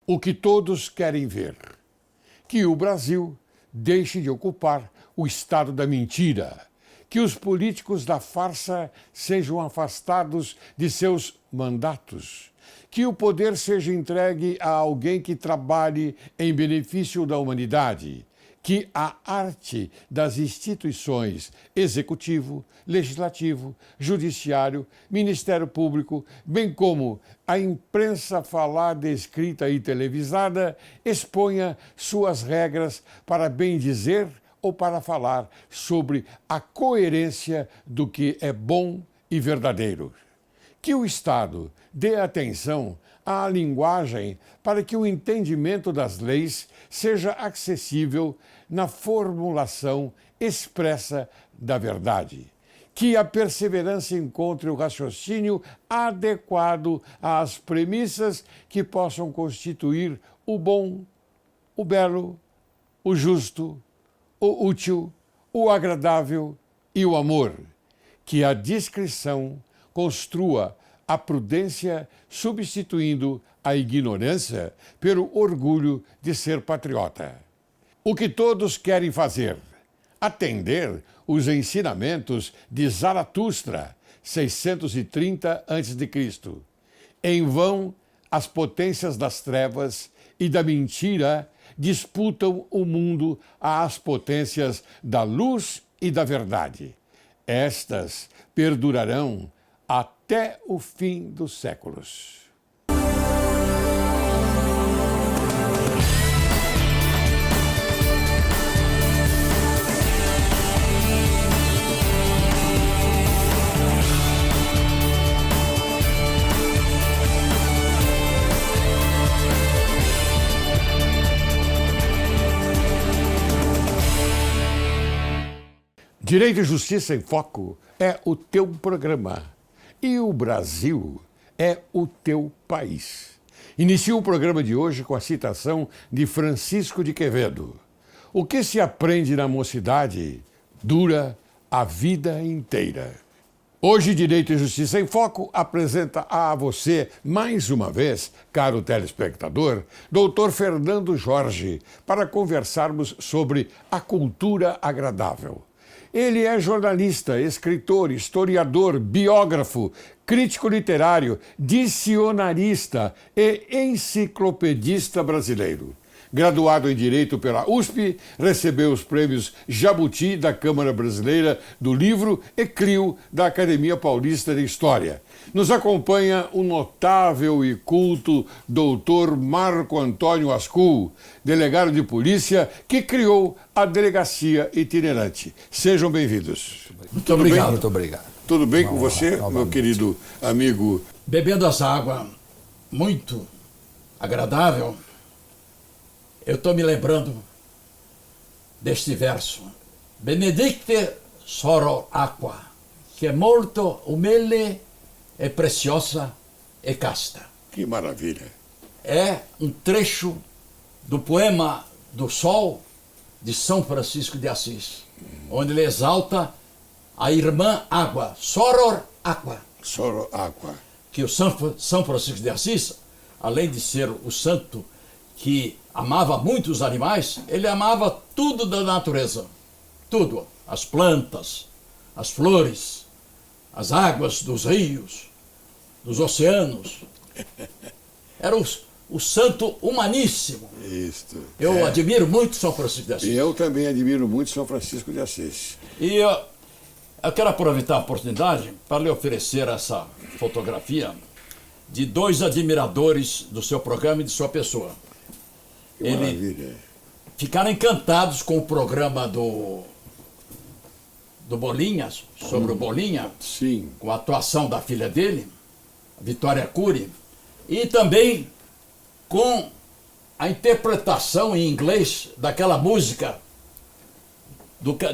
o que todos querem ver: que o Brasil deixe de ocupar o estado da mentira, que os políticos da farsa sejam afastados de seus mandatos, que o poder seja entregue a alguém que trabalhe em benefício da humanidade, que a arte das instituições executivo, legislativo, judiciário, Ministério Público, bem como a imprensa falada, escrita e televisada, exponha suas regras para bem dizer ou para falar sobre a coerência do que é bom e verdadeiro. Que o Estado dê atenção à linguagem para que o entendimento das leis seja acessível na formulação expressa da verdade. Que a perseverança encontre o raciocínio adequado às premissas que possam constituir o bom, o belo, o justo, o útil, o agradável e o amor. Que a discrição construa a prudência, substituindo a ignorância pelo orgulho de ser patriota. O que todos querem fazer: atender os ensinamentos de Zaratustra, 630 a.C. Em vão, as potências das trevas e da mentira disputam o mundo às potências da luz e da verdade. Estas perdurarão até o fim dos séculos. Direito e Justiça em Foco é o teu programa e o Brasil é o teu país. Inicio o programa de hoje com a citação de Francisco de Quevedo: o que se aprende na mocidade dura a vida inteira. Hoje, Direito e Justiça em Foco apresenta a você, mais uma vez, caro telespectador, Dr. Fernando Jorge, para conversarmos sobre a cultura agradável. Ele é jornalista, escritor, historiador, biógrafo, crítico literário, dicionarista e enciclopedista brasileiro. Graduado em Direito pela USP, recebeu os prêmios Jabuti da Câmara Brasileira do Livro e CRIO da Academia Paulista de História. Nos acompanha o notável e culto doutor Marco Antônio Ascul, delegado de polícia que criou a Delegacia Itinerante. Sejam bem-vindos. Muito obrigado, muito obrigado. Tudo bem com você, meu querido amigo? Bebendo essa água muito agradável, eu estou me lembrando deste verso: Benedicte soror aqua, que é molto umile e preciosa e casta. Que maravilha! É um trecho do poema do Sol de São Francisco de Assis, onde ele exalta a irmã água, soror aqua. Soror aqua. Que o São Francisco de Assis, além de ser o santo que amava muito os animais, ele amava tudo da natureza. Tudo. As plantas, as flores, as águas dos rios, dos oceanos. Era o santo humaníssimo. Isto. Eu admiro muito São Francisco de Assis. E eu também admiro muito São Francisco de Assis. E eu quero aproveitar a oportunidade para lhe oferecer essa fotografia de dois admiradores do seu programa e de sua pessoa. Que maravilha. Ficaram encantados com o programa do Bolinha, sobre o Bolinha. Sim. Com a atuação da filha dele, Vitória Cury, e também com a interpretação em inglês daquela música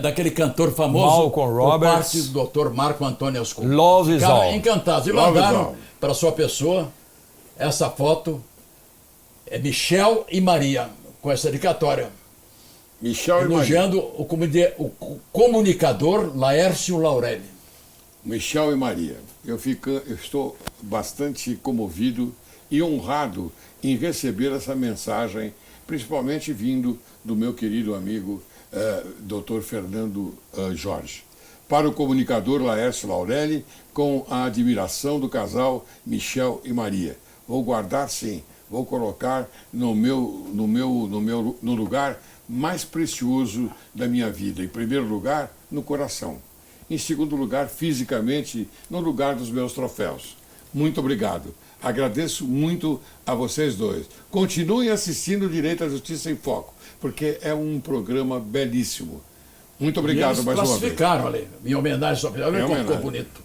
daquele cantor famoso, Malcolm Roberts, por parte do Dr. Marco Antônio Ascul. Love is All. Encantados. E mandaram para sua pessoa essa foto. É Michel e Maria, com essa dedicatória. Michel elogiando o comunicador Laércio Laurelli. Michel e Maria. Eu estou bastante comovido e honrado em receber essa mensagem, principalmente vindo do meu querido amigo Dr. Fernando Jorge. Para o comunicador Laércio Laurelli, com a admiração do casal Michel e Maria. Vou guardar, sim, vou colocar no lugar mais precioso da minha vida. Em primeiro lugar, no coração. Em segundo lugar, fisicamente, no lugar dos meus troféus. Muito obrigado. Agradeço muito a vocês dois. Continuem assistindo Direito à Justiça em Foco, porque é um programa belíssimo. Muito obrigado mais uma vez. Classificaram ali, em homenagem ao Olha como ficou bonito.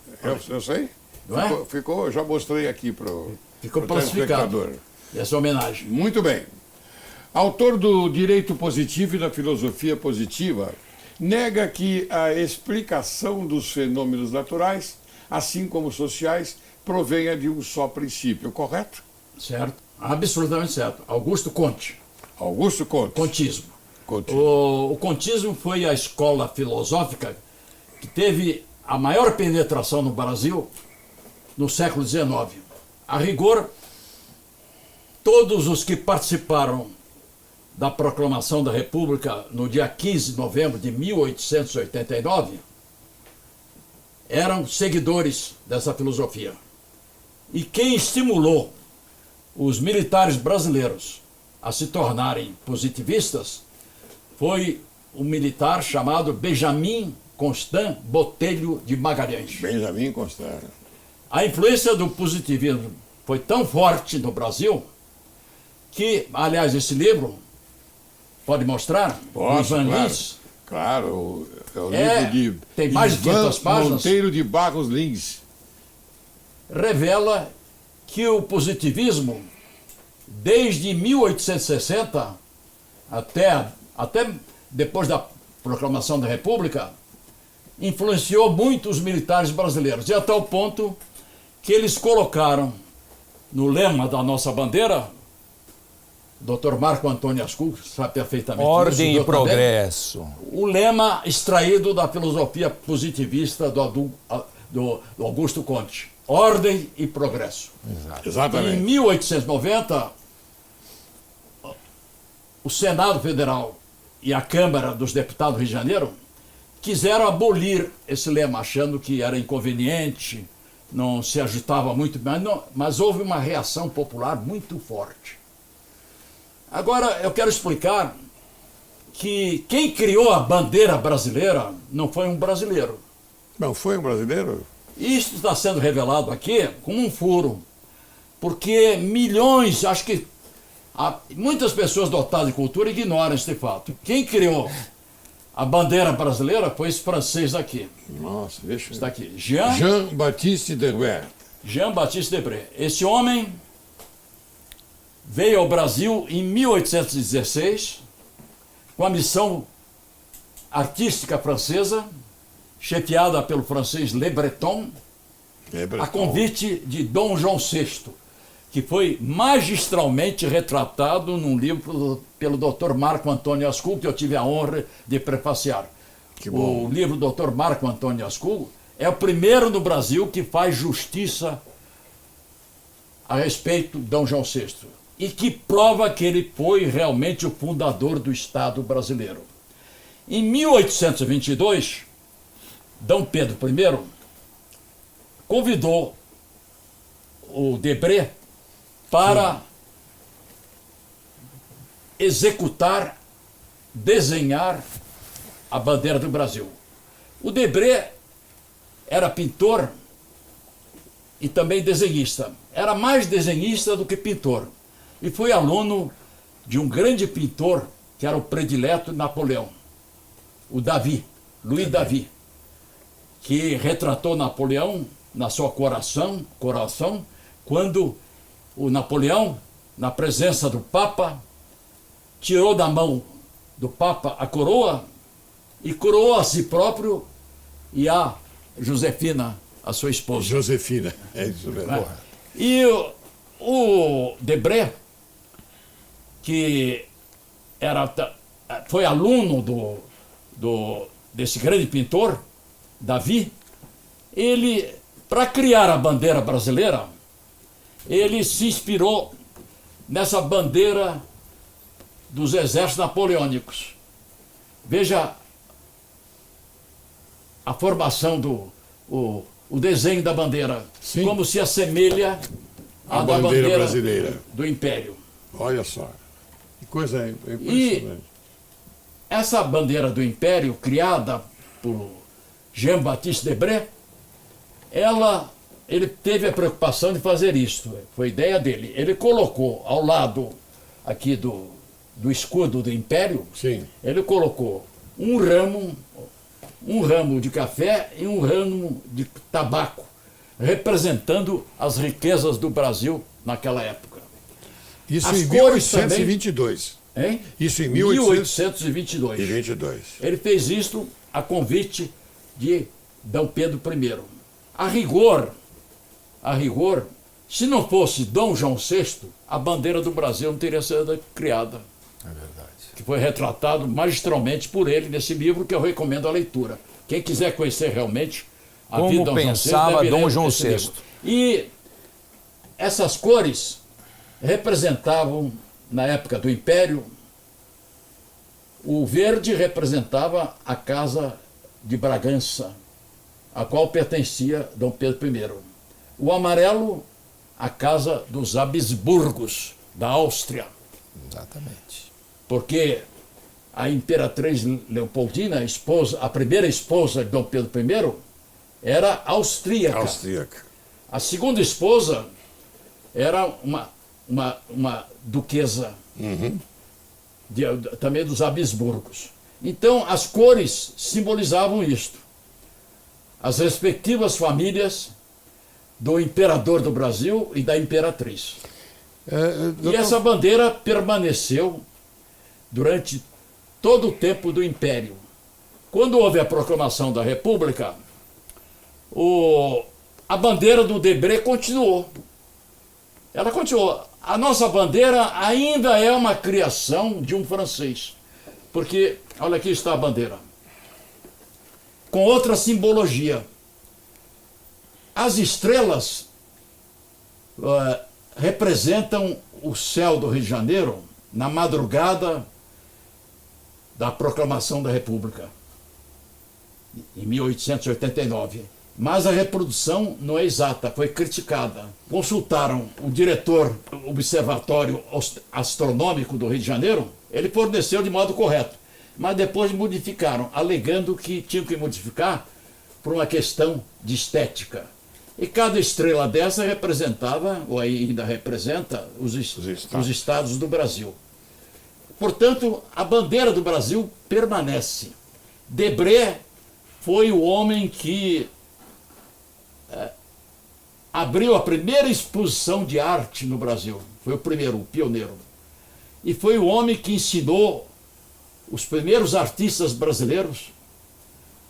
Eu sei. Não é? Ficou, eu já mostrei aqui para o classificado. Essa homenagem. Muito bem. Autor do Direito Positivo e da Filosofia Positiva, nega que a explicação dos fenômenos naturais, assim como sociais, provenha de um só princípio, correto? Certo. Absolutamente certo. Augusto Comte. Augusto Comte. Contismo. O contismo foi a escola filosófica que teve a maior penetração no Brasil no século XIX. A rigor, todos os que participaram da proclamação da República no dia 15 de novembro de 1889 eram seguidores dessa filosofia. E quem estimulou os militares brasileiros a se tornarem positivistas foi um militar chamado Benjamin Constant Botelho de Magalhães. Benjamin Constant. A influência do positivismo foi tão forte no Brasil que, aliás, esse livro, pode mostrar? Posso, Ivan claro. Lins. Claro, é o livro de tem mais de 500 páginas. Monteiro de Barros Lins. Revela que o positivismo, desde 1860 até depois da proclamação da República, influenciou muito os militares brasileiros. E a tal ponto que eles colocaram no lema da nossa bandeira, o Dr. Marco Antônio Ascul sabe perfeitamente Ordem isso, e progresso. o lema extraído da filosofia positivista do Augusto Comte. Ordem e progresso. Exato. Exatamente. Em 1890, o Senado Federal e a Câmara dos Deputados do Rio de Janeiro quiseram abolir esse lema, achando que era inconveniente, não se agitava muito bem, mas houve uma reação popular muito forte. Agora, eu quero explicar que quem criou a bandeira brasileira não foi um brasileiro. Não foi um brasileiro? Isso está sendo revelado aqui como um furo, porque milhões, acho que muitas pessoas dotadas de cultura ignoram este fato. Quem criou a bandeira brasileira foi esse francês aqui. Nossa, deixa eu... Está aqui. Jean-Baptiste Debré. Jean-Baptiste Debré. Esse homem veio ao Brasil em 1816 com a missão artística francesa, chefiada pelo francês Le Breton, a convite de Dom João VI, que foi magistralmente retratado num livro pelo Dr. Marco Antônio Ascul, que eu tive a honra de prefaciar. O livro do Dr. Marco Antônio Ascul é o primeiro no Brasil que faz justiça a respeito de Dom João VI e que prova que ele foi realmente o fundador do Estado brasileiro. Em 1822, Dom Pedro I convidou o Debré para executar, desenhar a bandeira do Brasil. O Debré era pintor e também desenhista. Era mais desenhista do que pintor. E foi aluno de um grande pintor que era o predileto de Napoleão, o Davi, Louis Davi, que retratou Napoleão na sua coração, quando o Napoleão, na presença do Papa, tirou da mão do Papa a coroa e coroou a si próprio e a Josefina, a sua esposa. Josefina, é isso mesmo. Né? E o Debré, que foi aluno desse grande pintor, Davi, ele, para criar a bandeira brasileira, ele se inspirou nessa bandeira dos exércitos napoleônicos. Veja a formação o desenho da bandeira, Sim. como se assemelha A à da bandeira bandeira brasileira. do Império. Olha só. Que coisa impressionante. E essa bandeira do Império, criada por Jean-Baptiste Debré, ele teve a preocupação de fazer isto, foi ideia dele. Ele colocou ao lado aqui do escudo do Império, Sim. ele colocou um ramo de café e um ramo de tabaco, representando as riquezas do Brasil naquela época. Isso As em cores 1822. Hein? Isso em 1822. 1822. Ele fez isto a convite de Dom Pedro I. A rigor, se não fosse Dom João VI, a bandeira do Brasil não teria sido criada. É verdade. Que foi retratado magistralmente por ele nesse livro que eu recomendo a leitura. Quem quiser conhecer realmente a Como vida de Dom pensava João VI, deve Dom ler João esse VI. livro. E essas cores representavam, na época do Império, o verde representava a Casa de Bragança, a qual pertencia Dom Pedro I. O amarelo, a Casa dos Habsburgos, da Áustria, Exatamente. porque a imperatriz Leopoldina, a primeira esposa de Dom Pedro I, era austríaca. Austríaca. A segunda esposa era uma duquesa, também dos Habsburgos. Então, as cores simbolizavam isto. As respectivas famílias do imperador do Brasil e da imperatriz. E essa bandeira permaneceu durante todo o tempo do Império. Quando houve a proclamação da República, a bandeira do Debré continuou. Ela continuou. A nossa bandeira ainda é uma criação de um francês. Porque, olha, aqui está a bandeira. Com outra simbologia. As estrelas representam o céu do Rio de Janeiro na madrugada da proclamação da República, em 1889. Mas a reprodução não é exata, foi criticada. Consultaram o diretor do Observatório Astronômico do Rio de Janeiro, ele forneceu de modo correto, mas depois modificaram, alegando que tinham que modificar por uma questão de estética. E cada estrela dessa representava, ou ainda representa, os estados do Brasil. Portanto, a bandeira do Brasil permanece. Debré foi o homem que abriu a primeira exposição de arte no Brasil. Foi o primeiro, o pioneiro. E foi o homem que ensinou os primeiros artistas brasileiros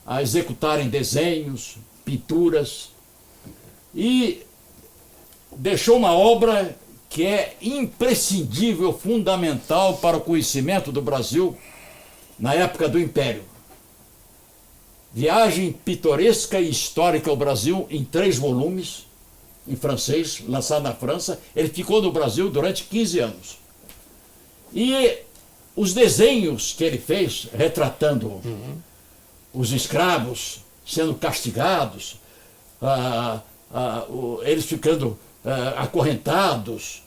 a executarem desenhos, pinturas, e deixou uma obra que é imprescindível, fundamental para o conhecimento do Brasil na época do Império. Viagem pitoresca e histórica ao Brasil, em 3 volumes, em francês, lançado na França. Ele ficou no Brasil durante 15 anos. E os desenhos que ele fez, retratando os escravos sendo castigados, eles ficando acorrentados,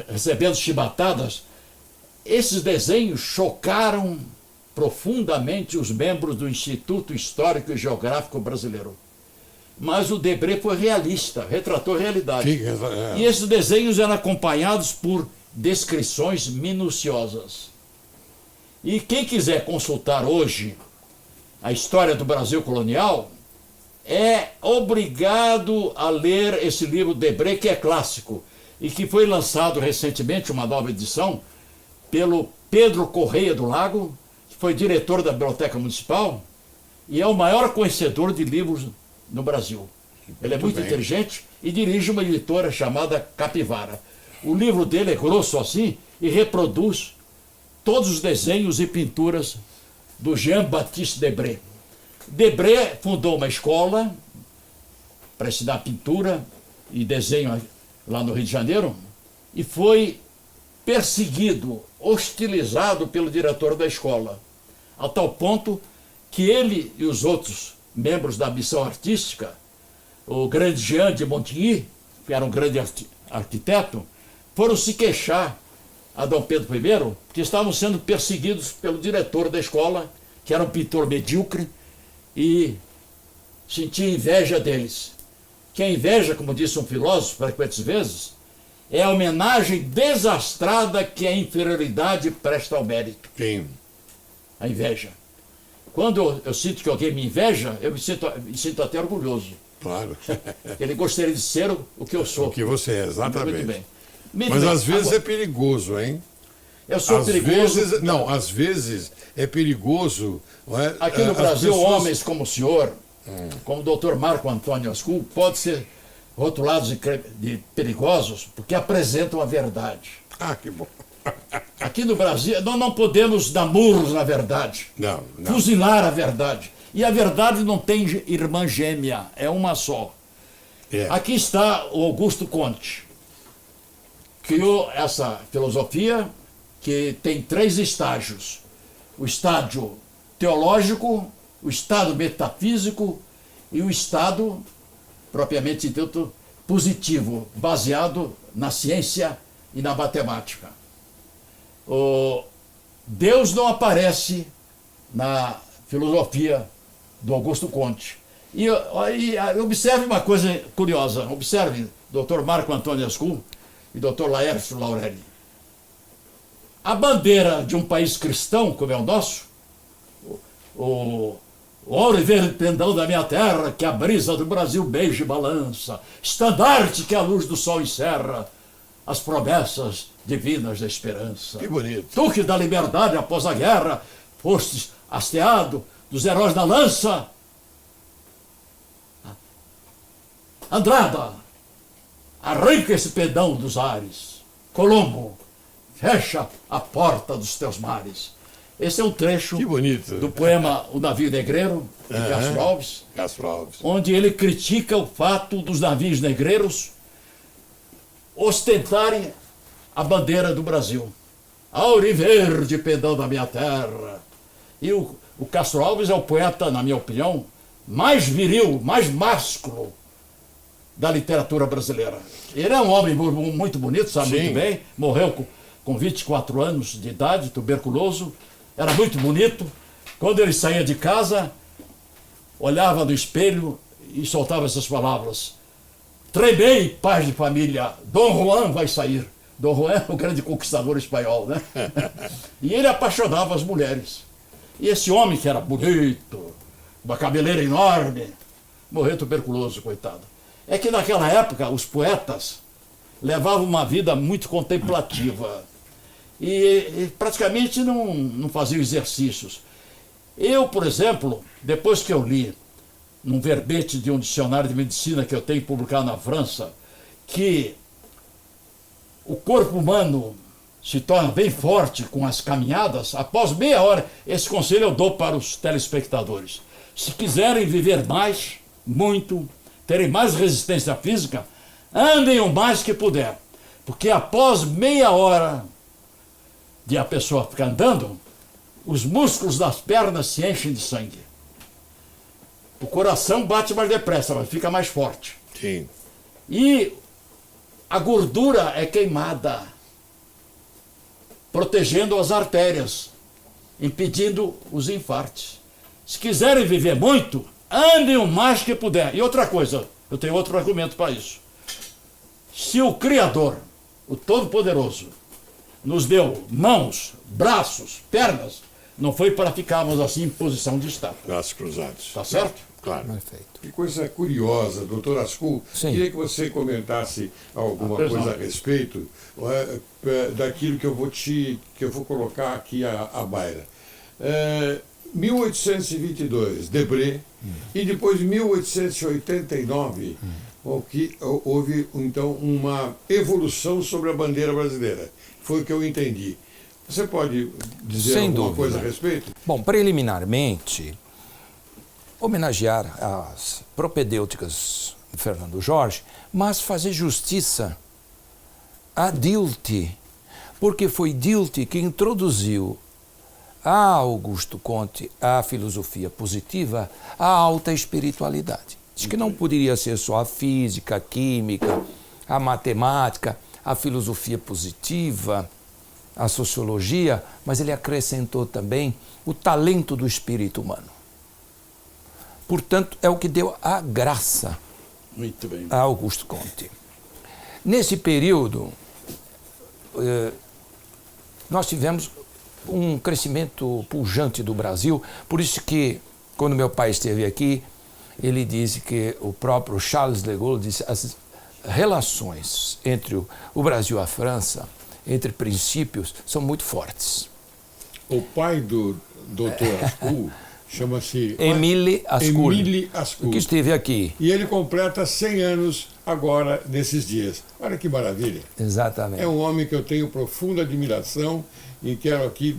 recebendo chibatadas, esses desenhos chocaram profundamente os membros do Instituto Histórico e Geográfico Brasileiro. Mas o Debré foi realista, retratou a realidade. E esses desenhos eram acompanhados por descrições minuciosas. E quem quiser consultar hoje a história do Brasil colonial, é obrigado a ler esse livro Debré, que é clássico, e que foi lançado recentemente, uma nova edição, pelo Pedro Correia do Lago, que foi diretor da Biblioteca Municipal, e é o maior conhecedor de livros no Brasil. Ele é muito inteligente e dirige uma editora chamada Capivara. O livro dele é grosso assim e reproduz todos os desenhos e pinturas do Jean-Baptiste Debré. Debré fundou uma escola para ensinar pintura e desenho lá no Rio de Janeiro, e foi perseguido, hostilizado pelo diretor da escola, a tal ponto que ele e os outros membros da missão artística, o grande Jean de Montigny, que era um grande arquiteto, foram se queixar a Dom Pedro I, que estavam sendo perseguidos pelo diretor da escola, que era um pintor medíocre, e sentia inveja deles. Que a inveja, como disse um filósofo frequentes vezes, é a homenagem desastrada que a inferioridade presta ao mérito. Sim. A inveja. Quando eu sinto que alguém me inveja, eu me sinto até orgulhoso. Claro. Ele gostaria de ser o que eu sou. O que você é, exatamente. Muito bem. Mas às vezes é perigoso, hein? Eu sou perigoso. Às vezes é perigoso. Não é? Aqui no As Brasil, pessoas... homens como o senhor, como o Dr. Marco Antônio Ascul, podem ser rotulados de perigosos porque apresentam a verdade. Ah, que bom. Aqui no Brasil, nós não podemos dar murros na verdade. Não. Fuzilar a verdade. E a verdade não tem irmã gêmea, é uma só. É. Aqui está o Augusto Conte. Criou essa filosofia que tem 3 estágios. O estágio teológico, o estado metafísico e o estado, propriamente dito, positivo, baseado na ciência e na matemática. Deus não aparece na filosofia do Augusto Conte. E observe uma coisa curiosa, observe, Dr. Marco Antônio Ascul e Dr. Laércio Laurelli. A bandeira de um país cristão, como é o nosso, o ouro e verde pendão da minha terra, que a brisa do Brasil beija e balança, estandarte que a luz do sol encerra, as promessas divinas da esperança. Que bonito. Tu que da liberdade após a guerra fostes hasteado dos heróis da lança. Andrada, arranca esse pendão dos ares. Colombo, fecha a porta dos teus mares. Esse é um trecho Que bonito. do poema O Navio Negreiro, de Castro Alves, Castro Alves. onde ele critica o fato dos navios negreiros ostentarem a bandeira do Brasil. Auriverde, pendão da minha terra. E o Castro Alves é o poeta, na minha opinião, mais viril, mais másculo da literatura brasileira. Ele é um homem muito bonito, sabe Sim. muito bem, morreu com 24 anos de idade, tuberculoso, era muito bonito. Quando ele saía de casa, olhava no espelho e soltava essas palavras: tremei, paz de família, Dom Juan vai sair. Dom Juan é o grande conquistador espanhol, né? E ele apaixonava as mulheres. E esse homem que era bonito, uma cabeleira enorme, morreu tuberculoso, coitado. É que naquela época os poetas levavam uma vida muito contemplativa e praticamente não faziam exercícios. Eu, por exemplo, depois que eu li num verbete de um dicionário de medicina que eu tenho publicado na França, que o corpo humano se torna bem forte com as caminhadas, após meia hora, esse conselho eu dou para os telespectadores. Se quiserem viver mais, muito, terem mais resistência física, andem o mais que puder. Porque após meia hora de a pessoa ficar andando, os músculos das pernas se enchem de sangue. O coração bate mais depressa, mas fica mais forte. Sim. E a gordura é queimada, protegendo as artérias, impedindo os infartos. Se quiserem viver muito, andem o mais que puder. E outra coisa, eu tenho outro argumento para isso. Se o Criador, o Todo-Poderoso, nos deu mãos, braços, pernas, não foi para ficarmos assim em posição de estátua. Braços cruzados. Tá certo? Claro. Perfeito. Que coisa curiosa, doutor Ascul. Sim. Queria que você comentasse alguma coisa a respeito daquilo que eu vou colocar aqui à baila. 1822, Debré, e depois 1889, houve então uma evolução sobre a bandeira brasileira. Foi o que eu entendi. Você pode dizer Sem alguma dúvida. coisa a respeito? Bom, preliminarmente, homenagear as propedêuticas de Fernando Jorge, mas fazer justiça a Dilthey, porque foi Dilthey que introduziu a Augusto Comte a filosofia positiva, a alta espiritualidade. Diz que não poderia ser só a física, a química, a matemática, a filosofia positiva, a sociologia, mas ele acrescentou também o talento do espírito humano. Portanto, é o que deu a graça Muito bem. a Augusto Comte. Nesse período, nós tivemos um crescimento pujante do Brasil, por isso que, quando meu pai esteve aqui, ele disse que o próprio Charles de Gaulle disse as relações entre o Brasil e a França, entre princípios, são muito fortes. O pai do Dr. Ascul chama-se Émile Ascul, Émile Ascul, que esteve aqui. e ele completa 100 anos agora, nesses dias. Olha que maravilha. Exatamente. É um homem que eu tenho profunda admiração e quero aqui,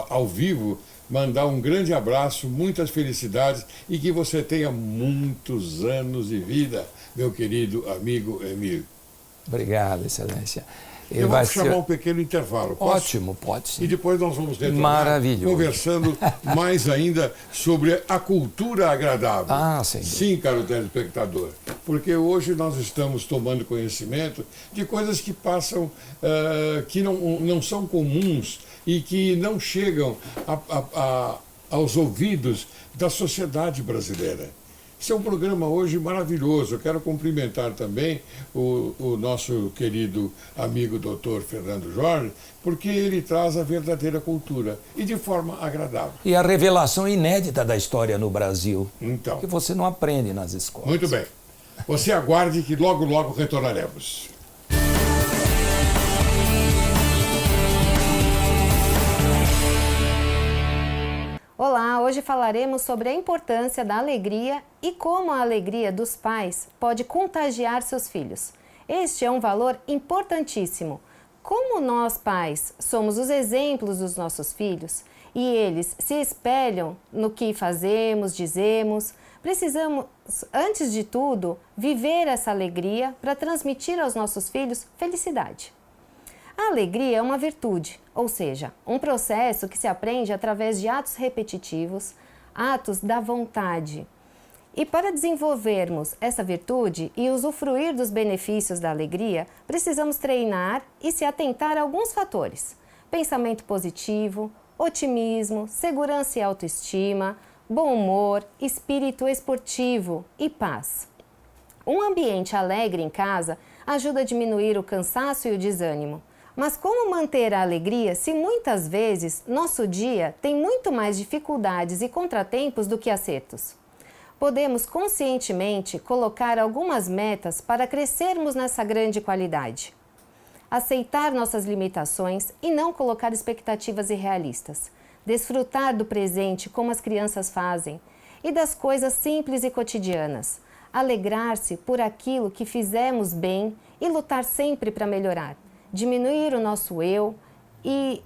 ao vivo, mandar um grande abraço, muitas felicidades e que você tenha muitos anos de vida, meu querido amigo Emílio. Obrigado, Excelência. Eu vou chamar um pequeno intervalo. Posso? Ótimo, pode sim. E depois nós vamos retornar Maravilhoso. conversando mais ainda sobre a cultura agradável. Ah, sem dúvida. Sim, caro telespectador, porque hoje nós estamos tomando conhecimento de coisas que passam, que não são comuns e que não chegam aos ouvidos da sociedade brasileira. Esse é um programa hoje maravilhoso. Eu quero cumprimentar também o nosso querido amigo Dr. Fernando Jorge, porque ele traz a verdadeira cultura e de forma agradável. E a revelação inédita da história no Brasil, Então, que você não aprende nas escolas. muito bem. Você aguarde que logo, logo retornaremos. Olá, hoje falaremos sobre a importância da alegria e como a alegria dos pais pode contagiar seus filhos. Este é um valor importantíssimo. Como nós, pais, somos os exemplos dos nossos filhos e eles se espelham no que fazemos, dizemos, precisamos, antes de tudo, viver essa alegria para transmitir aos nossos filhos felicidade. A alegria é uma virtude, ou seja, um processo que se aprende através de atos repetitivos, atos da vontade. E para desenvolvermos essa virtude e usufruir dos benefícios da alegria, precisamos treinar e se atentar a alguns fatores: pensamento positivo, otimismo, segurança e autoestima, bom humor, espírito esportivo e paz. Um ambiente alegre em casa ajuda a diminuir o cansaço e o desânimo. Mas como manter a alegria se muitas vezes nosso dia tem muito mais dificuldades e contratempos do que acertos? Podemos conscientemente colocar algumas metas para crescermos nessa grande qualidade. Aceitar nossas limitações e não colocar expectativas irrealistas. Desfrutar do presente como as crianças fazem e das coisas simples e cotidianas. Alegrar-se por aquilo que fizemos bem e lutar sempre para melhorar. Diminuir o nosso eu e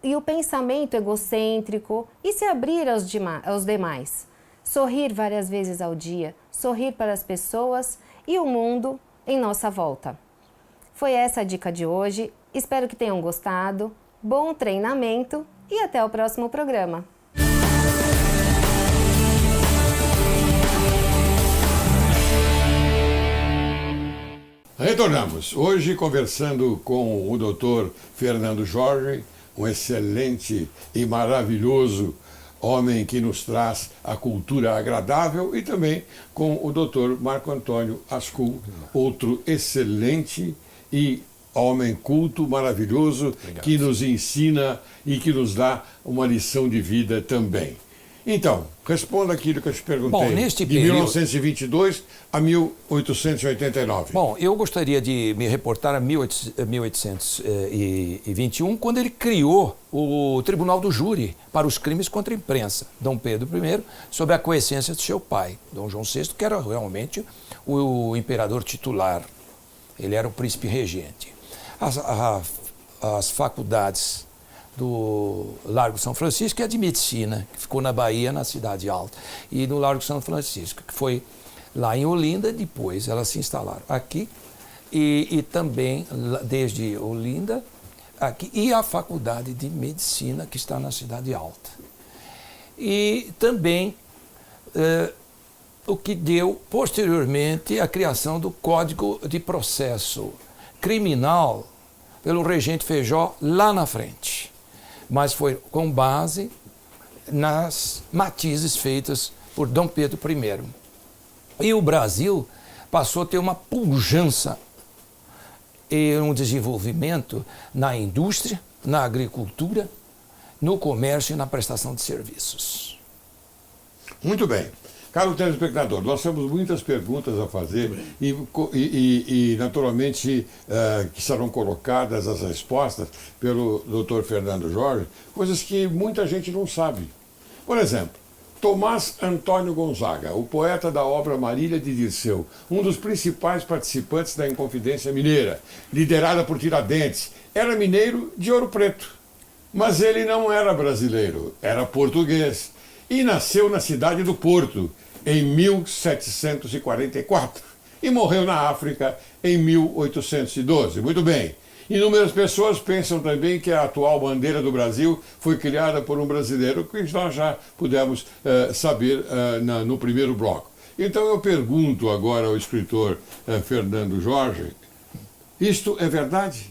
o pensamento egocêntrico e se abrir aos demais. Sorrir várias vezes ao dia, sorrir para as pessoas e o mundo em nossa volta. Foi essa a dica de hoje, espero que tenham gostado, bom treinamento e até o próximo programa. Retornamos. Hoje conversando com o Dr. Fernando Jorge, um excelente e maravilhoso homem que nos traz a cultura agradável, e também com o Dr. Marco Antônio Ascul, outro excelente e homem culto, maravilhoso, que nos ensina e que nos dá uma lição de vida também. Então, responda aquilo que eu te perguntei. Bom, neste de período... 1922 a 1889. Bom, eu gostaria de me reportar a 1821, quando ele criou o Tribunal do Júri para os crimes contra a imprensa, Dom Pedro I, sob a aquiescência de seu pai, Dom João VI, que era realmente o imperador titular. Ele era o príncipe regente. As faculdades do Largo São Francisco, que é de medicina, que ficou na Bahia, na Cidade Alta, e no Largo São Francisco, que foi lá em Olinda, depois elas se instalaram aqui, e também desde Olinda, aqui, e a Faculdade de Medicina, que está na Cidade Alta. E também o que deu posteriormente a criação do Código de Processo Criminal pelo Regente Feijó lá na frente. Mas foi com base nas matizes feitas por Dom Pedro I. E o Brasil passou a ter uma pujança e um desenvolvimento na indústria, na agricultura, no comércio e na prestação de serviços. Muito bem. Caro telespectador, nós temos muitas perguntas a fazer e naturalmente, que serão colocadas as respostas pelo Dr. Fernando Jorge, coisas que muita gente não sabe. Por exemplo, Tomás Antônio Gonzaga, o poeta da obra Marília de Dirceu, um dos principais participantes da Inconfidência Mineira, liderada por Tiradentes, era mineiro de Ouro Preto. Mas ele não era brasileiro, era português. E nasceu na cidade do Porto, em 1744. E morreu na África em 1812. Muito bem. Inúmeras pessoas pensam também que a atual bandeira do Brasil foi criada por um brasileiro, que nós já pudemos saber no primeiro bloco. Então eu pergunto agora ao escritor Fernando Jorge, isto é verdade?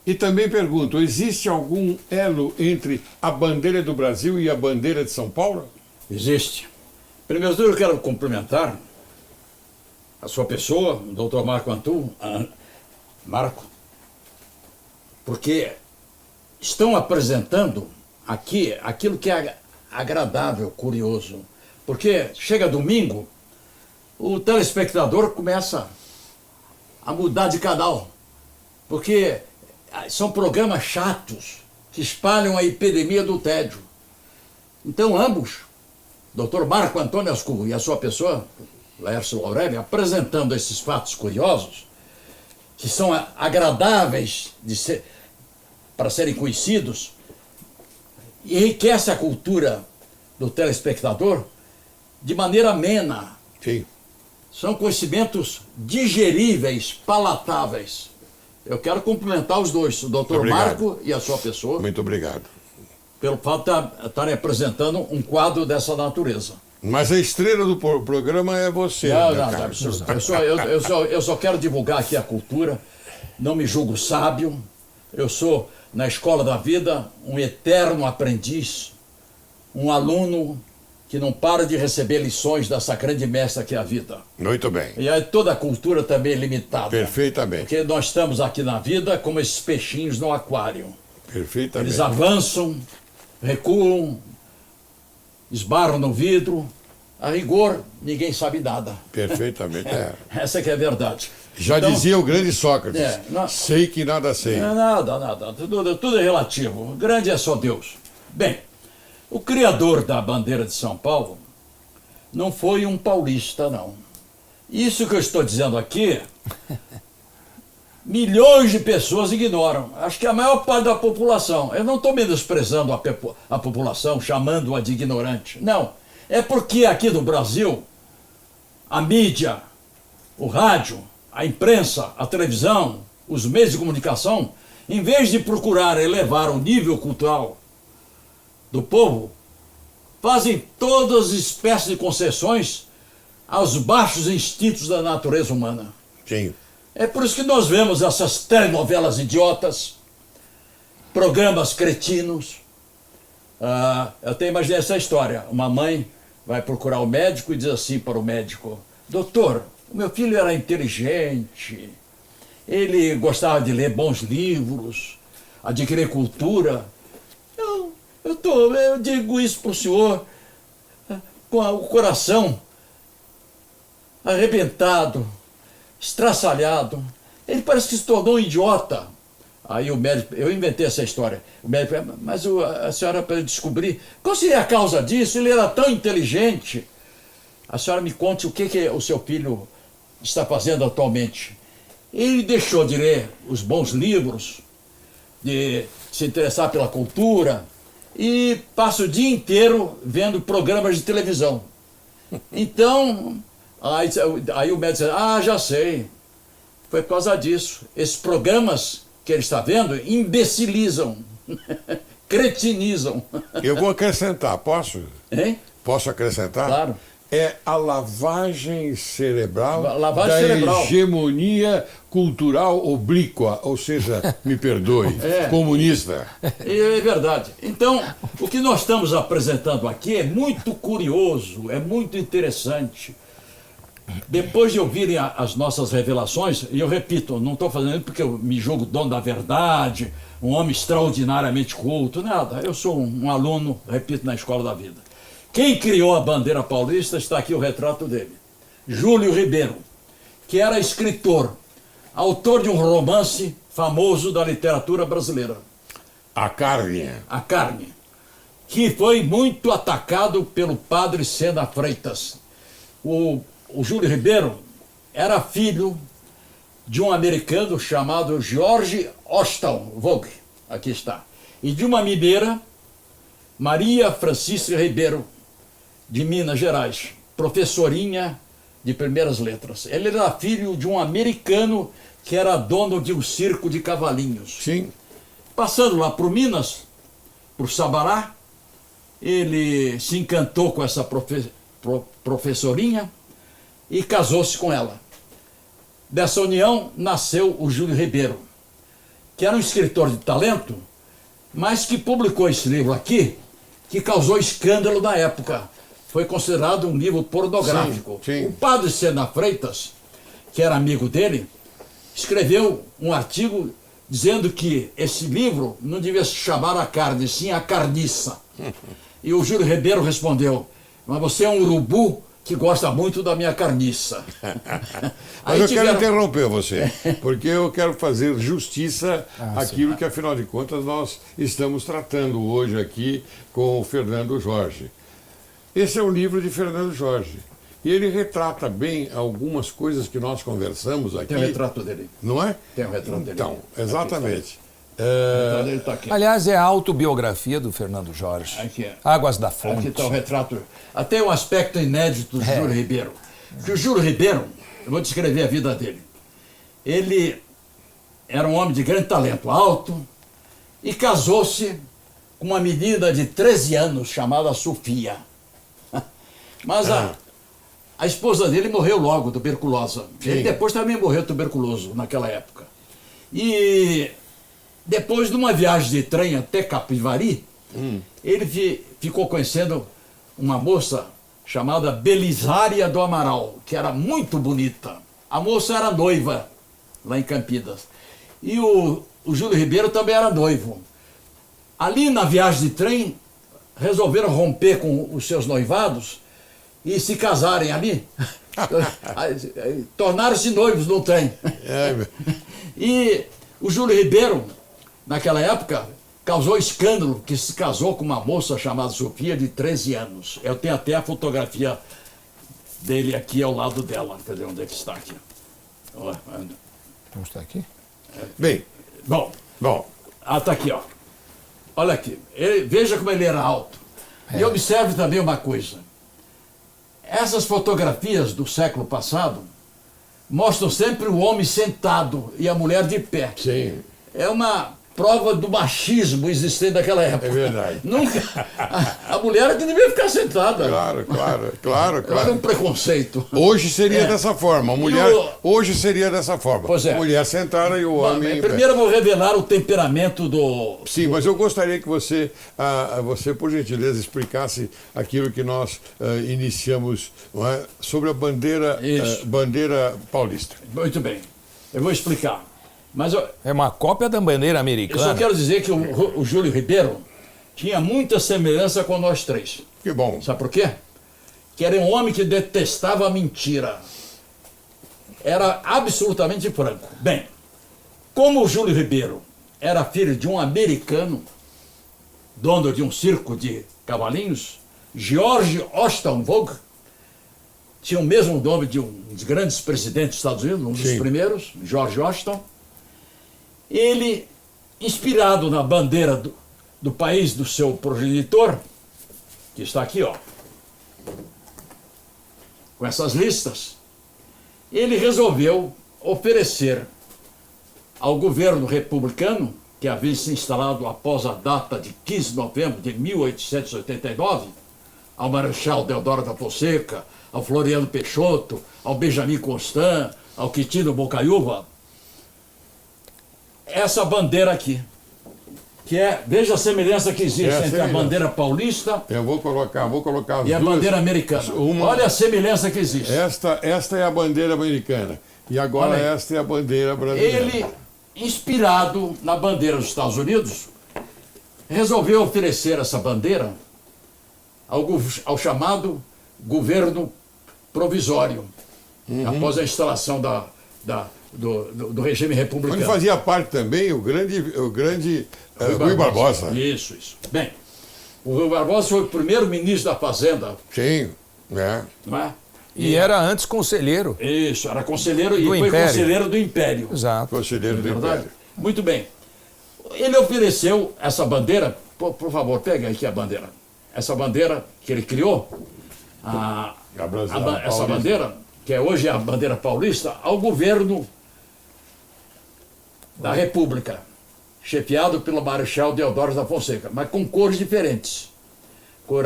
E também pergunto, existe algum elo entre a bandeira do Brasil e a bandeira de São Paulo? Existe. Primeiro de tudo, eu quero cumprimentar a sua pessoa, o Dr. Marco, porque estão apresentando aqui aquilo que é agradável, curioso. Porque chega domingo, o telespectador começa a mudar de canal, porque são programas chatos que espalham a epidemia do tédio. Então ambos, Dr. Marco Antônio Ascurro e a sua pessoa, Laércio Aurélio, apresentando esses fatos curiosos, que são agradáveis para serem conhecidos, enriquece a cultura do telespectador de maneira amena. Sim. São conhecimentos digeríveis, palatáveis. Eu quero cumprimentar os dois, o Dr. Marco e a sua pessoa. Muito obrigado. Pelo fato de estarem apresentando um quadro dessa natureza. Mas a estrela do programa é você, Não, né, não, cara? absurdo. Eu só quero divulgar aqui a cultura, não me julgo sábio, eu sou, na escola da vida, um eterno aprendiz, um aluno que não para de receber lições dessa grande mestra que é a vida. Muito bem. E aí toda a cultura também é limitada. Perfeitamente. Porque nós estamos aqui na vida como esses peixinhos no aquário. Perfeitamente. Eles avançam, recuam, esbarram no vidro. A rigor, ninguém sabe nada. Perfeitamente. Essa que é a verdade. Já Então, dizia o grande Sócrates, não- sei que nada sei. Nada. Tudo é relativo. O grande é só Deus. Bem, o criador da bandeira de São Paulo não foi um paulista, não. Isso que eu estou dizendo aqui, milhões de pessoas ignoram. Acho que a maior parte da população. Eu não estou menosprezando a população, chamando-a de ignorante. Não. É porque aqui no Brasil, a mídia, o rádio, a imprensa, a televisão, os meios de comunicação, em vez de procurar elevar o nível cultural do povo, fazem todas as espécies de concessões aos baixos instintos da natureza humana. Sim. É por isso que nós vemos essas telenovelas idiotas, programas cretinos. Eu até imaginei essa história. Uma mãe vai procurar o médico e diz assim para o médico: doutor, o meu filho era inteligente, ele gostava de ler bons livros, adquirir cultura. Eu digo isso para o senhor com o coração arrebentado, estraçalhado. Ele parece que se tornou um idiota. Aí o médico, eu inventei essa história. O médico, mas a senhora, para descobrir qual seria a causa disso, ele era tão inteligente. A senhora me conte o que o seu filho está fazendo atualmente. Ele deixou de ler os bons livros, de se interessar pela cultura, e passa o dia inteiro vendo programas de televisão. Então, aí o médico diz, já sei. Foi por causa disso. Esses programas que ele está vendo imbecilizam, cretinizam. Eu vou acrescentar, posso? Hein? Posso acrescentar? Claro. É a lavagem cerebral Lavagem da cerebral. hegemonia cultural oblíqua, ou seja, me perdoe, comunista. É verdade. Então, o que nós estamos apresentando aqui é muito curioso, é muito interessante. Depois de ouvirem as nossas revelações, e eu repito, não estou fazendo isso porque eu me julgo dono da verdade, um homem extraordinariamente culto, nada. Eu sou um aluno, repito, na escola da vida. Quem criou a bandeira paulista, está aqui o retrato dele. Júlio Ribeiro, que era escritor, autor de um romance famoso da literatura brasileira, A carne. A Carne, que foi muito atacado pelo padre Sena Freitas. O Júlio Ribeiro era filho de um americano chamado George Washington Vogue, aqui está, e de uma mineira, Maria Francisca Ribeiro, de Minas Gerais, professorinha de primeiras letras. Ele era filho de um americano que era dono de um circo de cavalinhos. Sim. Passando lá por Minas, por Sabará, ele se encantou com essa professorinha e casou-se com ela. Dessa união nasceu o Júlio Ribeiro, que era um escritor de talento, mas que publicou esse livro aqui, que causou escândalo na época. Foi considerado um livro pornográfico. Sim, sim. O padre Sena Freitas, que era amigo dele, escreveu um artigo dizendo que esse livro não devia se chamar A Carne, sim A Carniça. E o Júlio Ribeiro respondeu: mas você é um urubu que gosta muito da minha carniça. Mas eu quero interromper você, porque eu quero fazer justiça àquilo que, afinal de contas, nós estamos tratando hoje aqui com o Fernando Jorge. Esse é um livro de Fernando Jorge. E ele retrata bem algumas coisas que nós conversamos aqui. Tem o retrato dele. Não é? Tem o retrato dele. Então, exatamente. O retrato dele está aqui. Aliás, é a autobiografia do Fernando Jorge. Aqui é. Águas da Aqui Fonte. está o retrato. Até um aspecto inédito do Júlio Ribeiro. Que o Júlio Ribeiro, eu vou descrever a vida dele. Ele era um homem de grande talento, alto, e casou-se com uma menina de 13 anos chamada Sofia. Mas a esposa dele morreu logo, tuberculosa. Ele depois também morreu tuberculoso naquela época. E depois de uma viagem de trem até Capivari, ele ficou conhecendo uma moça chamada Belisária do Amaral, que era muito bonita. A moça era noiva lá em Campinas. E o Júlio Ribeiro também era noivo. Ali na viagem de trem, resolveram romper com os seus noivados e se casarem ali. Tornaram-se noivos no trem. E o Júlio Ribeiro, naquela época, causou escândalo, que se casou com uma moça chamada Sofia, de 13 anos. Eu tenho até a fotografia dele aqui ao lado dela. Cadê onde é que está aqui? Vamos estar aqui? Bem, Bom, está aqui, ó. Olha aqui. Veja como ele era alto. E observe também uma coisa. Essas fotografias do século passado mostram sempre o homem sentado e a mulher de pé. sim. É uma prova do machismo existente naquela época. É verdade. Nunca, a mulher que devia ficar sentada. Claro. Era um preconceito. Hoje seria dessa forma. A mulher hoje seria dessa forma. Pois é. A mulher sentada e o homem em pé. Primeiro eu vou revelar o temperamento do... Sim, mas eu gostaria que você, por gentileza, explicasse aquilo que nós iniciamos, não é, sobre a bandeira, bandeira paulista. Muito bem. Eu vou explicar. Mas É uma cópia da bandeira eu americana. só quero dizer que o Júlio Ribeiro tinha muita semelhança com nós três. Que bom. Sabe por quê? Que era um homem que detestava a mentira. Era absolutamente franco. Bem, como o Júlio Ribeiro era filho de um americano, dono de um circo de cavalinhos, George Washington Vogue, tinha o mesmo nome de um dos grandes presidentes dos Estados Unidos, um dos primeiros, George Washington. Ele, inspirado na bandeira do país do seu progenitor, que está aqui, ó, com essas listas, ele resolveu oferecer ao governo republicano, que havia se instalado após a data de 15 de novembro de 1889, ao Marechal Deodoro da Fonseca, ao Floriano Peixoto, ao Benjamin Constant, ao Quintino Bocaiúva, essa bandeira aqui, que é, veja a semelhança que existe entre a bandeira paulista Eu vou colocar as e a duas. bandeira americana. Olha a semelhança que existe. Esta é a bandeira americana. E agora Olha aí. esta é a bandeira brasileira. Ele, inspirado na bandeira dos Estados Unidos, resolveu oferecer essa bandeira ao chamado governo provisório, após a instalação do regime Onde republicano. fazia parte também o grande Rui Barbosa. Isso. Bem, o Rui Barbosa foi o primeiro ministro da Fazenda, Sim, né? não é? E era antes conselheiro. Isso, era conselheiro e Do foi Império. conselheiro do Império. Exato. Conselheiro do Verdade? Império. Muito bem. Ele ofereceu essa bandeira, por favor, pega aqui a bandeira. Essa bandeira que ele criou, essa bandeira, que hoje é a bandeira paulista, ao governo da República, chefiado pelo Marechal Deodoro da Fonseca, mas com cores diferentes. Cor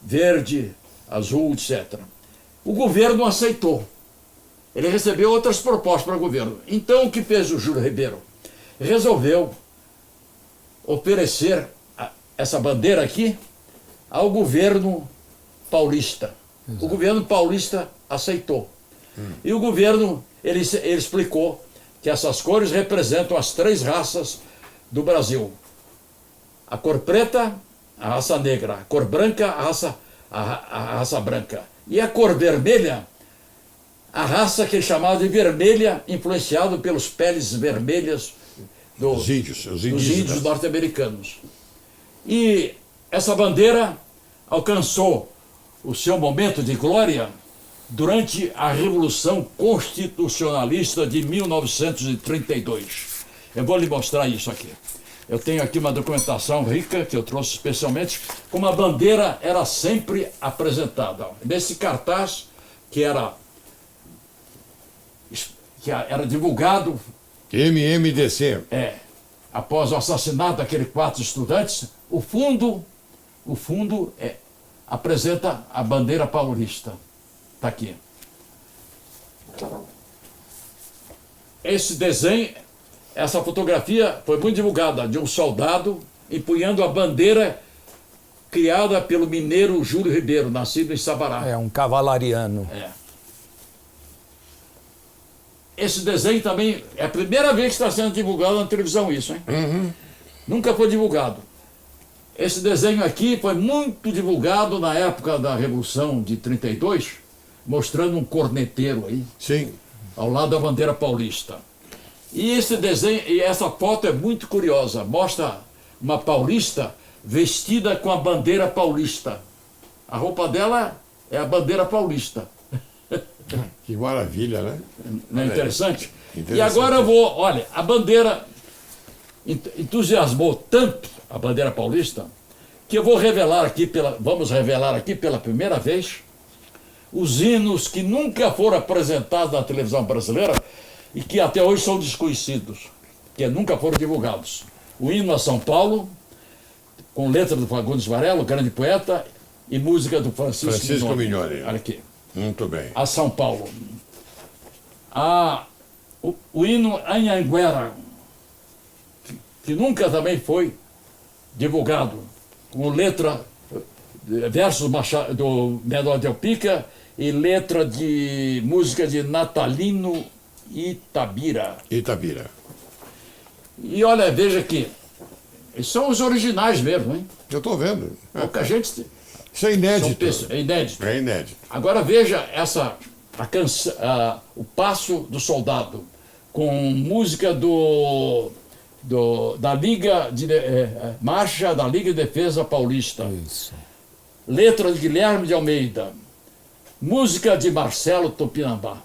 verde, azul, etc. O governo aceitou. Ele recebeu outras propostas para o governo. Então, o que fez o Júlio Ribeiro? Resolveu oferecer essa bandeira aqui ao governo paulista. Exato. O governo paulista aceitou. E o governo, ele explicou que essas cores representam as 3 raças do Brasil. A cor preta, a raça negra. A cor branca, a raça branca. E a cor vermelha, a raça que é chamada de vermelha, influenciado pelos peles vermelhas dos índios norte-americanos. E essa bandeira alcançou o seu momento de glória durante a Revolução Constitucionalista de 1932. Eu vou lhe mostrar isso aqui. Eu tenho aqui uma documentação rica que eu trouxe especialmente, como a bandeira era sempre apresentada. Nesse cartaz que era divulgado MMDC. após o assassinato daqueles 4 estudantes, o fundo apresenta a bandeira paulista. Está aqui. Esse desenho, essa fotografia foi muito divulgada, de um soldado empunhando a bandeira criada pelo mineiro Júlio Ribeiro, nascido em Sabará. É um cavalariano. Esse desenho também é a primeira vez que está sendo divulgado na televisão isso, hein? Nunca foi divulgado. Esse desenho aqui foi muito divulgado na época da Revolução de 32, mostrando um corneteiro aí. Sim. Ao lado da bandeira paulista. E esse desenho, e essa foto é muito curiosa. Mostra uma paulista vestida com a bandeira paulista. A roupa dela é a bandeira paulista. Que maravilha, né? Não é interessante? E agora eu vou, olha, a bandeira entusiasmou tanto a bandeira paulista que eu vou revelar aqui vamos revelar aqui pela primeira vez os hinos que nunca foram apresentados na televisão brasileira e que até hoje são desconhecidos, que nunca foram divulgados. O hino a São Paulo, com letra do Fagundes Varela, o grande poeta, e música do Francisco Mignoni. Olha aqui. Muito bem. A São Paulo. O hino Anhanguera, que nunca também foi divulgado, com letra, versos do Menor Del Pica e letra de música de Natalino Itabira. E olha, veja aqui, eles são os originais mesmo, hein? Eu estou vendo. Pouca gente... Isso é inédito. É inédito. É inédito. Agora veja o Passo do Soldado, com música da Liga de Marcha da Liga de Defesa Paulista. Isso. Letra de Guilherme de Almeida. Música de Marcelo Tupinambá.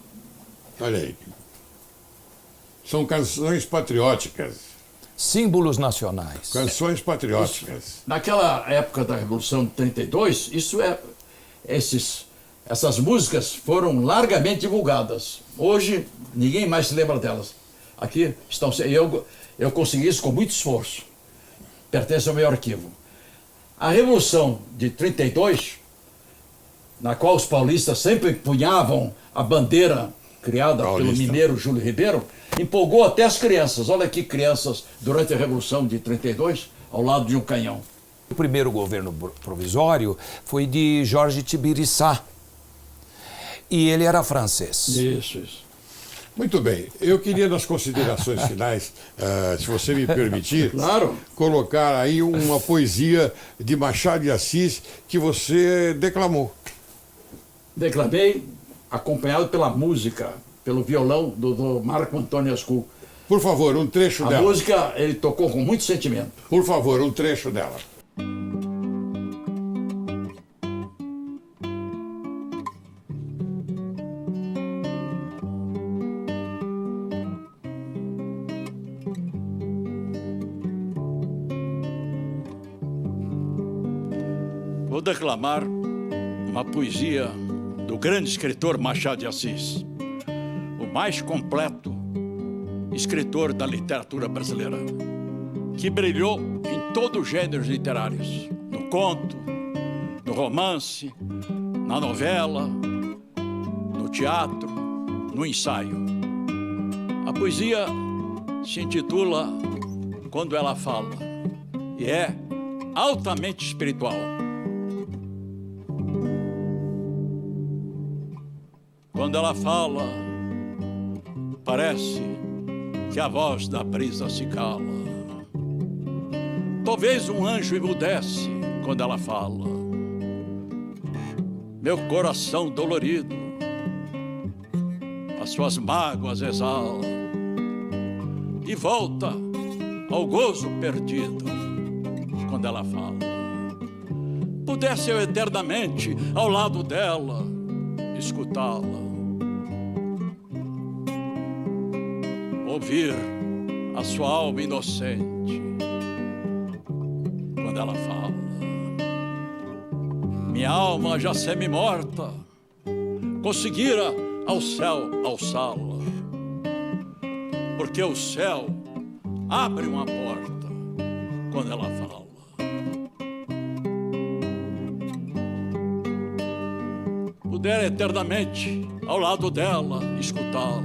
Olha aí. São canções patrióticas. Símbolos nacionais. Canções patrióticas. Naquela época da Revolução de 32, essas músicas foram largamente divulgadas. Hoje, ninguém mais se lembra delas. Aqui estão... Eu consegui isso com muito esforço. Pertence ao meu arquivo. A Revolução de 32, na qual os paulistas sempre empunhavam a bandeira criada pelo mineiro Júlio Ribeiro, empolgou até as crianças. Olha aqui, crianças, durante a Revolução de 32, ao lado de um canhão. O primeiro governo provisório foi de Georges Tibiriçá. E ele era francês. Isso. Muito bem. Eu queria, nas considerações finais, se você me permitir, Claro. colocar aí uma poesia de Machado de Assis que você declamou. Declamei, acompanhado pela música, pelo violão do Marco Antônio Ascul. Por favor, um trecho A dela. música ele tocou com muito sentimento. Por favor, um trecho dela. Vou declamar uma poesia do grande escritor Machado de Assis, o mais completo escritor da literatura brasileira, que brilhou em todos os gêneros literários, no conto, no romance, na novela, no teatro, no ensaio. A poesia se intitula Quando Ela Fala e é altamente espiritual. Quando ela fala, parece que a voz da brisa se cala. Talvez um anjo emudece quando ela fala. Meu coração dolorido, as suas mágoas exala e volta ao gozo perdido quando ela fala. Pudesse eu eternamente ao lado dela escutá-la, ouvir a sua alma inocente quando ela fala. Minha alma já semi-morta conseguira ao céu alçá-la, porque o céu abre uma porta quando ela fala. Puder eternamente ao lado dela escutá-la,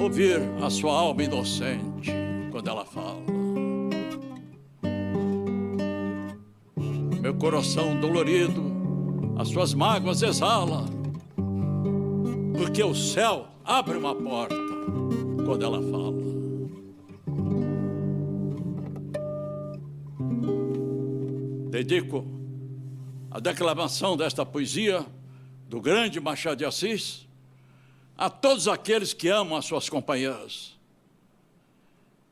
ouvir a sua alma inocente quando ela fala. Meu coração dolorido, as suas mágoas exala, porque o céu abre uma porta quando ela fala. Dedico a declamação desta poesia do grande Machado de Assis a todos aqueles que amam as suas companheiras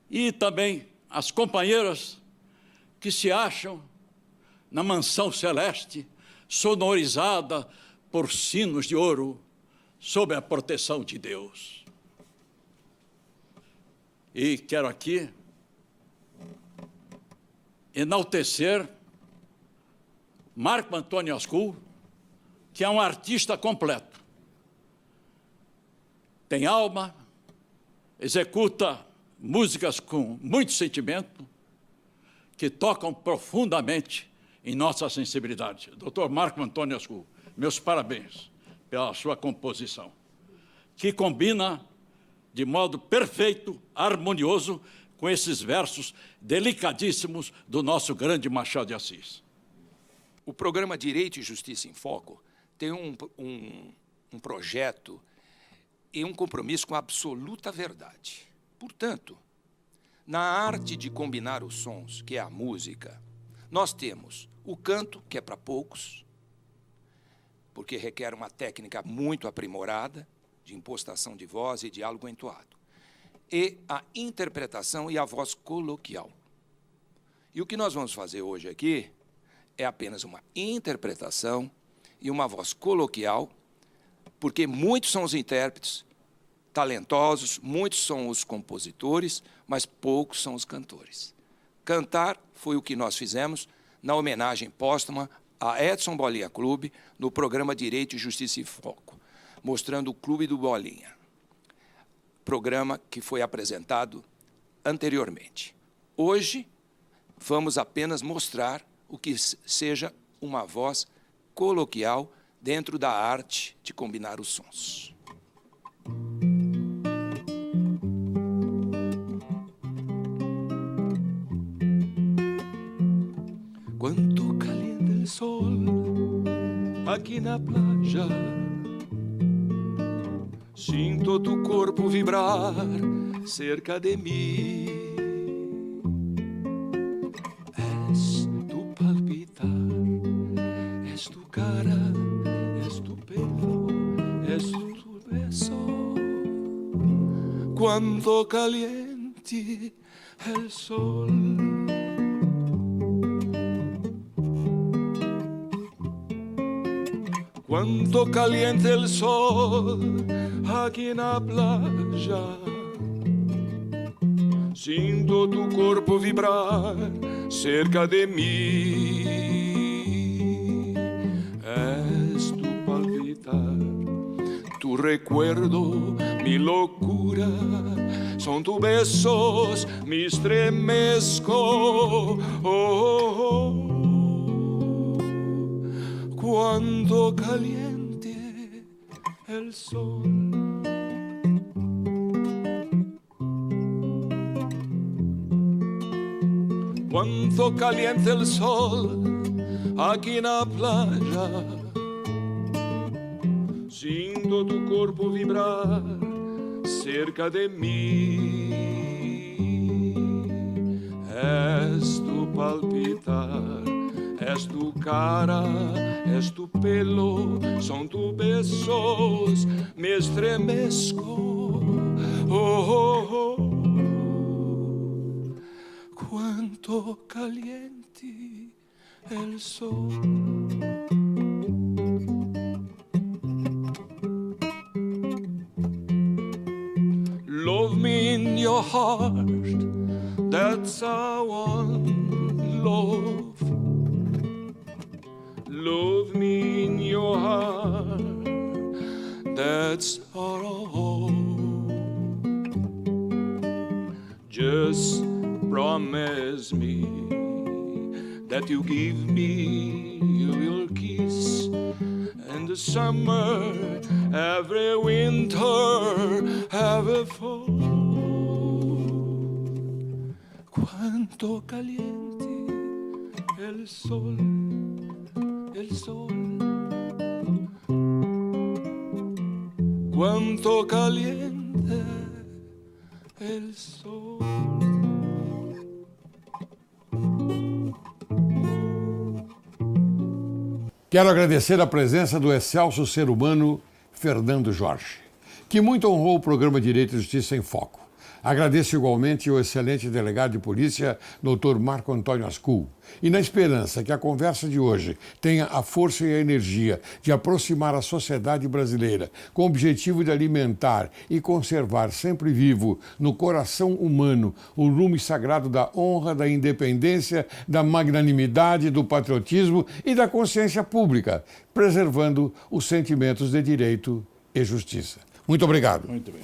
e também as companheiras que se acham na mansão celeste sonorizada por sinos de ouro sob a proteção de Deus. E quero aqui enaltecer Marco Antônio Ascul, que é um artista completo. Tem alma, executa músicas com muito sentimento, que tocam profundamente em nossa sensibilidade. Dr. Marco Antônio Ascul, meus parabéns pela sua composição, que combina de modo perfeito, harmonioso, com esses versos delicadíssimos do nosso grande Machado de Assis. O programa Direito e Justiça em Foco tem um projeto e um compromisso com a absoluta verdade. Portanto, na arte de combinar os sons, que é a música, nós temos o canto, que é para poucos, porque requer uma técnica muito aprimorada, de impostação de voz e diálogo entoado, e a interpretação e a voz coloquial. E o que nós vamos fazer hoje aqui é apenas uma interpretação e uma voz coloquial, porque muitos são os intérpretes talentosos, muitos são os compositores, mas poucos são os cantores. Cantar foi o que nós fizemos na homenagem póstuma a Edson Bolinha Clube no programa Direito e Justiça em Foco, mostrando o Clube do Bolinha, programa que foi apresentado anteriormente. Hoje, vamos apenas mostrar o que seja uma voz coloquial dentro da arte de combinar os sons. Quanto caliente el sol aqui na playa, sinto tu corpo vibrar cerca de mim. Es tu palpitar, es tu cara, es tu pelo, es tu beso. Quanto caliente el sol. Quanto caliente el sol aqui na playa, sinto tu corpo vibrar cerca de mim. Es tu palpitar, tu recuerdo, mi locura, son tus besos, me estremezco. Oh, oh, oh. Cuando caliente el sol. Cuando caliente el sol aquí en la playa, siento tu cuerpo vibrar cerca de mí. Es tu palpitar, es tu cara, es tu pelo, son tus besos, me estremezco. Oh, oh, oh. Cuánto caliente el sol. Love me in your heart, that's our one love. Love me in your heart, that's our all. Just promise me that you give me your kiss in the summer, every winter, every fall. Cuánto caliente el sol. El sol, cuánto caliente el sol. Quero agradecer a presença do excelso ser humano Fernando Jorge, que muito honrou o programa Direito e Justiça em Foco. Agradeço igualmente ao excelente delegado de polícia, Dr. Marco Antônio Ascul, e na esperança que a conversa de hoje tenha a força e a energia de aproximar a sociedade brasileira com o objetivo de alimentar e conservar sempre vivo no coração humano o lume sagrado da honra, da independência, da magnanimidade, do patriotismo e da consciência pública, preservando os sentimentos de direito e justiça. Muito obrigado. Muito bem.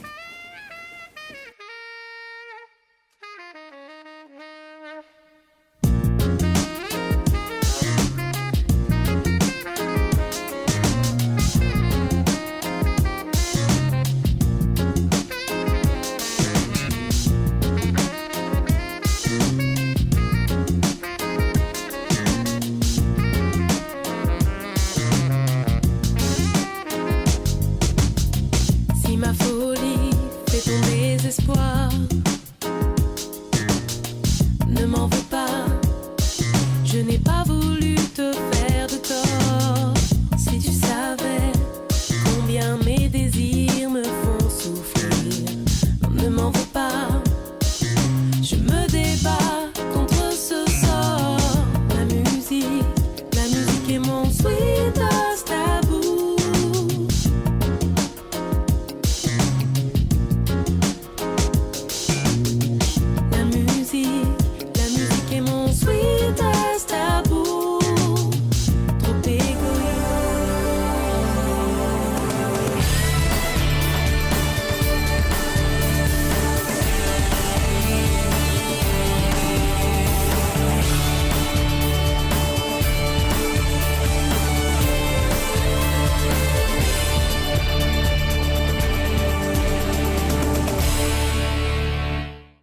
Ne m'en veux pas, je n'ai pas voulu.